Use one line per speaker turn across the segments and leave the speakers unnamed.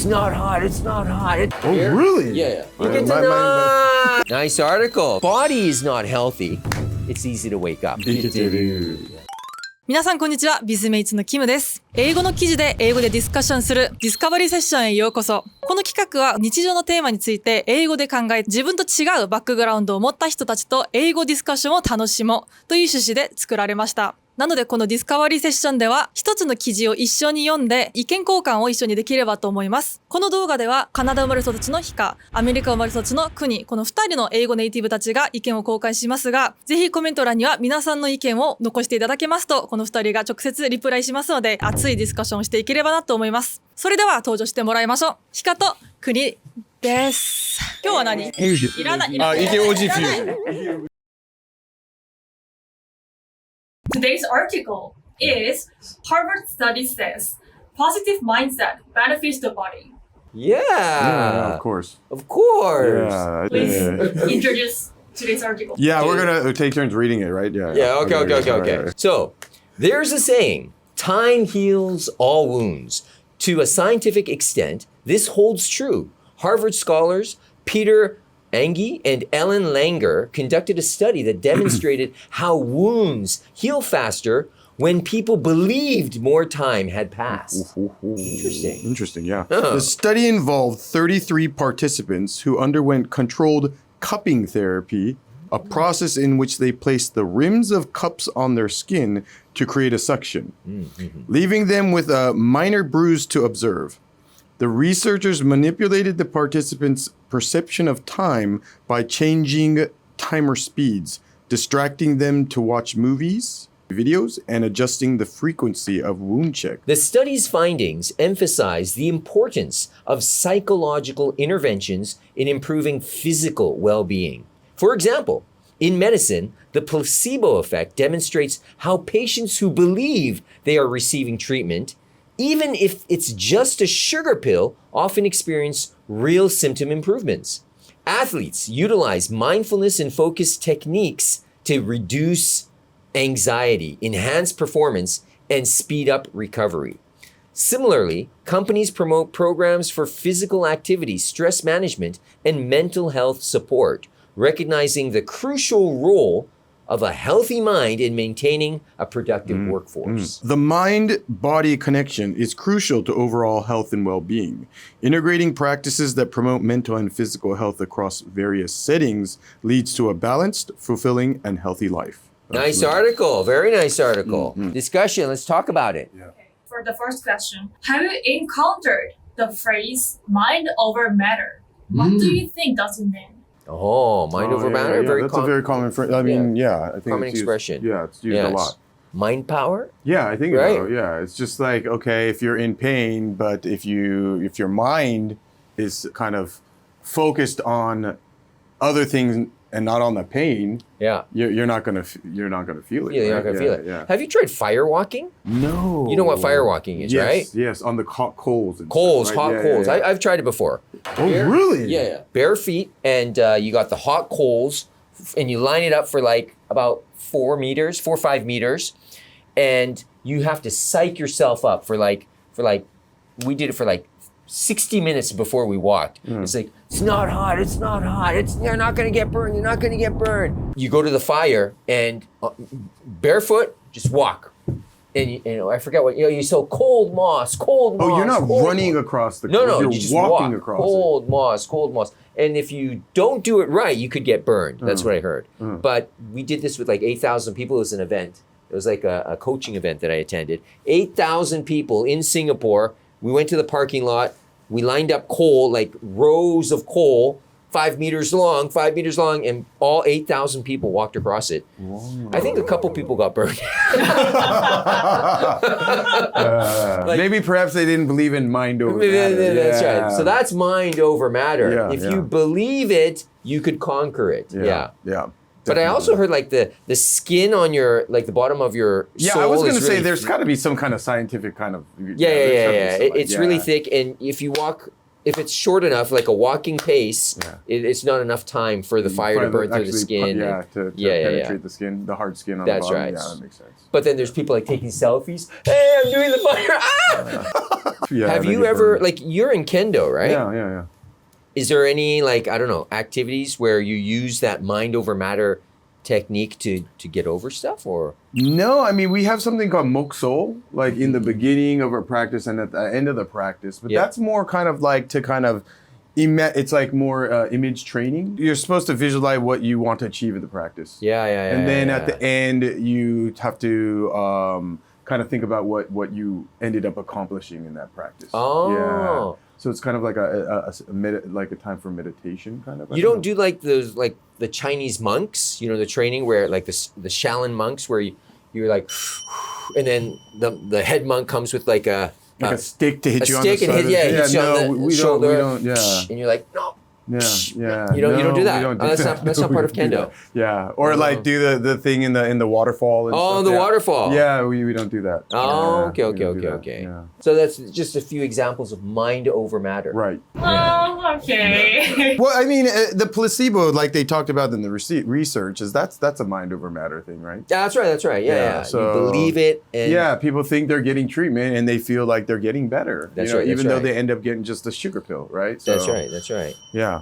It's not hot. It's not hot.
Oh, really?
Yeah. You get to know. Nice article. Body is not healthy. It's easy to wake up.
皆さんこんにちは。Bizmatesのキムです。英語の記事で英語でディスカッションするディスカバリーセッションへようこそ。この企画は日常のテーマについて英語で考え、自分と違うバックグラウンドを持った人たちと英語ディスカッションを楽しもうという趣旨で作られました。なのでこのディスカバリーセッションでは一つの記事を一緒に読んで意見交換を一緒にできればと思います。この動画ではカナダ生まれ育ちのヒカ、アメリカ生まれ育ちのクニ、この2人の英語ネイティブたちが意見を交換しますが、ぜひコメント欄には皆さんの意見を残していただけますと、この2人が直接リプライしますので熱いディスカッションをしていければなと思います。それでは登場してもらいましょう。ヒカとクニです。今日は何？いらない。
Today's article is Harvard study says positive mindset benefits the body.
Yeah.
Of course.
Of course.
Yeah.
Please introduce today's article.
Yeah, we're gonna take turns reading it, right?
Yeah, okay. So, there's a saying, time heals all wounds. To a scientific extent, this holds true. Harvard scholars Peter Angie and Ellen Langer conducted a study that demonstrated how wounds heal faster when people believed more time had passed.
Interesting, yeah. The study involved 33 participants who underwent controlled cupping therapy, a process in which they placed the rims of cups on their skin to create a suction, leaving them with a minor bruise to observe. The researchers manipulated the participants' perception of time by changing timer speeds, distracting them to watch movies, videos, and adjusting the frequency of wound check.
The study's findings emphasize the importance of psychological interventions in improving physical well-being. For example, in medicine, the placebo effect demonstrates how patients who believe they are receiving treatment, even if it's just a sugar pill, often experience real symptom improvements. Athletes utilize mindfulness and focus techniques to reduce anxiety, enhance performance, and speed up recovery. Similarly, companies promote programs for physical activity, stress management, and mental health support, recognizing the crucial role of a healthy mind in maintaining a productive workforce.
The mind-body connection is crucial to overall health and well-being. Integrating practices that promote mental and physical health across various settings leads to a balanced, fulfilling, and healthy life.
Nice article. Very nice article. Discussion. Let's talk about it.
Okay. For the first question, have you encountered the phrase mind over matter? What do you think does it mean?
Oh, mind over matter.
Yeah, that's a very common phrase. I mean, I think
common
it's
expression.
It's used a lot.
Mind power?
Yeah, I think
Right.
so. Yeah, it's just like, okay, if you're in pain, but if your mind is kind of focused on other things and not on the pain, you're not gonna feel it.
You're not gonna feel it.
Yeah.
Have you tried fire walking?
No.
You know what fire walking is, right?
Yes, on the hot coals.
Coals,
stuff, right?
hot coals. I've tried it before.
Oh, really?
Yeah. Bare feet, and you got the hot coals, and you line it up for like about 4 or 5 meters, and you have to psych yourself up for like we did it for like 60 minutes before we walked. It's like, it's not hot. You're not gonna get burned. You go to the fire and barefoot, just walk. And I forget what, you saw cold moss.
Oh, you're not running across the coals.
No,
you're
you just
walking
walk.
across
Cold moss. And if you don't do it right, you could get burned. That's what I heard. But we did this with like 8,000 people. It was an event. It was like a coaching event that I attended. 8,000 people in Singapore. We went to the parking lot. We lined up coal, like rows of coal, 5 meters long, and all 8,000 people walked across it. Wow. I think a couple people got burned.
Maybe perhaps they didn't believe in mind over matter.
That's right. So that's mind over matter.
Yeah,
if you believe it, you could conquer it. Yeah. But I also heard like the skin on your, like the bottom of your soul.
I was going to say
really
there's got to be some kind of scientific kind of.
It's really thick, and if you walk if it's short enough, like a walking pace, it's not enough time for the fire to burn through the skin.
To penetrate the skin, the hard skin on the bottom.
That's right.
Yeah, that makes sense.
But then there's people like taking selfies. Hey, I'm doing the fire. Have you ever, like, you're in kendo, right?
Yeah.
Is there any, like, I don't know, activities where you use that mind over matter technique to get over stuff, or?
No, I mean, we have something called mokso, like in the beginning of our practice and at the end of the practice. But that's more kind of like to kind of, it's like more image training. You're supposed to visualize what you want to achieve in the practice. And then at the end, you have to kind of think about what you ended up accomplishing in that practice.
Oh.
So it's kind of like a time for meditation, kind of.
You don't do like those, like the Chinese monks, you know, the training where like the Shaolin monks where you're like, and then the head monk comes with like a
stick to hit you on the
side.
And
hits you on the shoulder,
we don't,
and you're like, no.
Yeah.
You don't do that. That's not part of kendo.
Yeah. Or like do the thing in the waterfall. And stuff.
The waterfall.
Yeah, we don't do that.
Okay.
Yeah.
So that's just a few examples of mind over matter.
Right.
Oh, okay.
Well, I mean, the placebo, like they talked about in the research, is that's a mind over matter thing, right?
That's right. Yeah.
So,
you believe it. And
people think they're getting treatment and they feel like they're getting better.
That's right.
Even though they end up getting just a sugar pill, right? So,
That's right.
Yeah.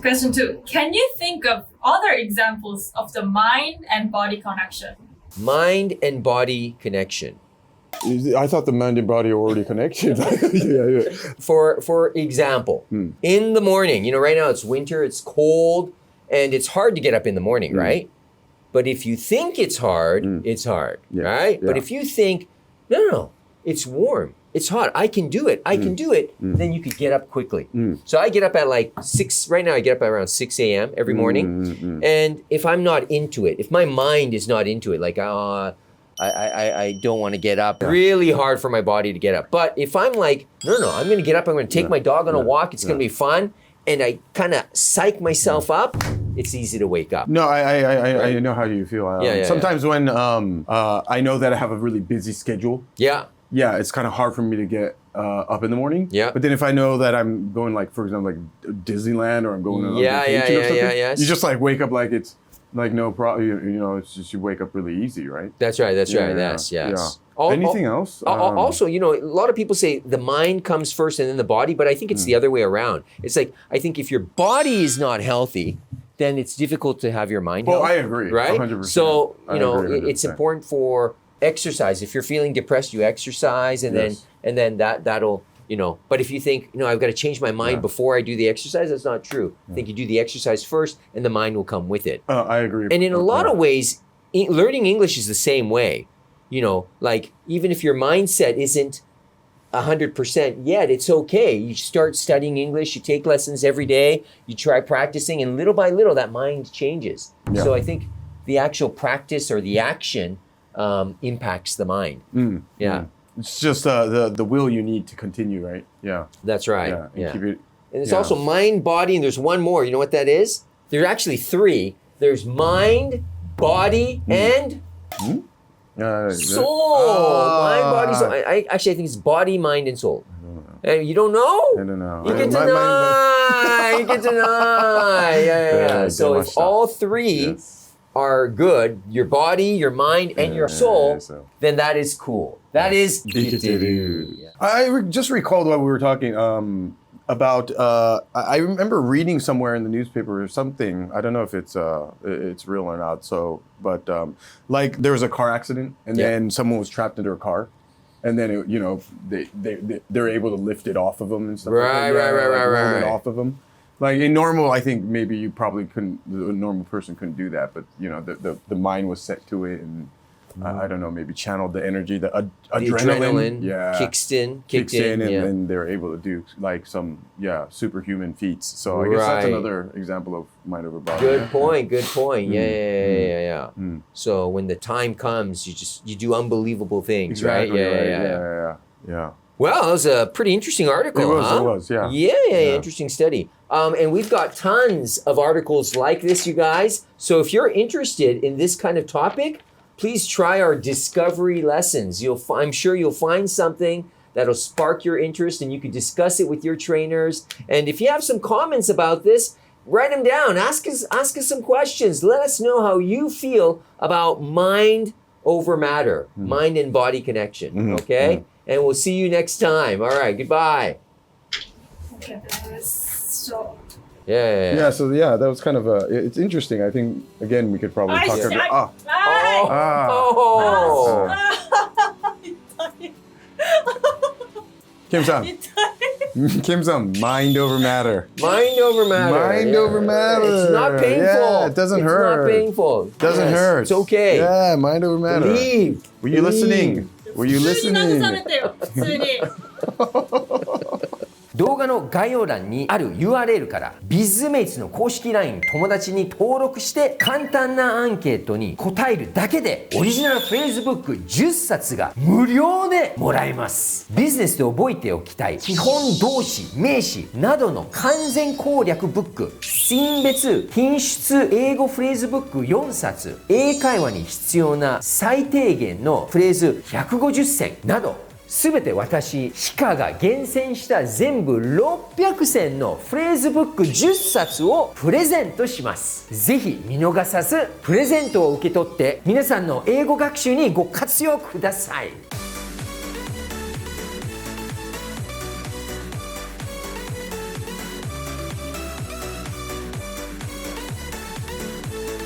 Question 2. Can you think of other examples of the mind and body connection?
Mind and body connection.
I thought the mind and body are already connected.
For example, in the morning, you know, right now it's winter, it's cold, and it's hard to get up in the morning, right? But if you think it's hard, it's hard, right? But if you think, no, it's warm, it's hot, I can do it, then you could get up quickly. So I get up at like 6, right now I get up at around 6 a.m. every morning. And if I'm not into it, if my mind is not into it, like, I don't want to get up, really hard for my body to get up. But if I'm like, no, I'm going to get up, I'm going to take my dog on a walk, it's going to be fun, and I kind of psych myself up, it's easy to wake up.
No, I know how you feel. Sometimes when I know that I have a really busy schedule. Yeah, it's kind of hard for me to get up in the morning. But then if I know that I'm going, like, for example, like Disneyland, or I'm going on vacation or something, you just like wake up like it's like no problem. You know, it's just you wake up really easy, right?
That's right. Yes.
Anything else?
Also, you know, a lot of people say the mind comes first and then the body, but I think it's the other way around. It's like, I think if your body is not healthy, then it's difficult to have your mind healthy.
I agree.
Right?
100%.
So, you know,
I agree,
it's important for exercise. If you're feeling depressed, you exercise, and then that'll, you know. But if you think, you know, I've got to change my mind before I do the exercise, that's not true. I think you do the exercise first, and the mind will come with it.
I agree.
And in a lot of ways, learning English is the same way. You know, like, even if your mindset isn't 100% yet, it's okay. You start studying English, you take lessons every day, you try practicing, and little by little, that mind changes. So I think the actual practice or the action impacts the mind.
It's just the will you need to continue, right? Yeah.
That's right.
And keep it.
And it's also mind, body, and there's one more. You know what that is? There's actually 3. There's mind, body, and soul. Mind, body, soul. I think it's body, mind, and soul. And you don't know?
I don't know.
You get to know. You get to know. Yeah. So if all 3 are good, your body, your mind, and your soul, then that is cool. That is
I just recalled what we were talking about. I remember reading somewhere in the newspaper or something. I don't know if it's real or not. So, but like there was a car accident, and then someone was trapped under a car. And then, you know, they're able to lift it off of them and stuff.
Right.
It off of them. Like in normal, I think maybe you probably couldn't. The normal person couldn't do that, but you know, the mind was set to it, and I don't know, maybe channeled the energy, the adrenaline kicked in, and then they're able to do like some superhuman feats. So I guess that's another example of mind over body.
Good point. Yeah. So when the time comes, you do unbelievable things, right?
Yeah.
Well, that was a pretty interesting article,
It was, yeah.
Interesting study. And we've got tons of articles like this, you guys. So if you're interested in this kind of topic, please try our discovery lessons. I'm sure you'll find something that'll spark your interest and you can discuss it with your trainers. And if you have some comments about this, write them down. Ask us some questions. Let us know how you feel about mind over matter, mind and body connection. Okay? And we'll see you next time. All right, goodbye.
Okay, so
Yeah, so yeah, that was kind of it's interesting. I think, again, we could probably talk about...
Oh!
Kim-san, mind over matter.
Mind over matter.
Mind over matter.
It's not painful.
Yeah, it doesn't hurt.
It's not painful.
Doesn't hurt.
It's okay.
Yeah, mind over matter.
Believe.
Were you listening? Were you
普通に慰
listening?
めてよ。普通に。
動画の概要欄にある URL から Bizmates の公式 LINE 友達に登録して簡単なアンケートに答えるだけでオリジナルフレーズブック10冊が無料でもらえます。ビジネスで覚えておきたい基本動詞、名詞などの完全攻略ブック、シーン別品質英語フレーズブック4冊、英会話に必要な最低限のフレーズ150選などすべて私、ヒカが厳選した全部600選のフレーズブック10冊をプレゼントします。ぜひ見逃さずプレゼントを受け取って皆さんの英語学習にご活用ください。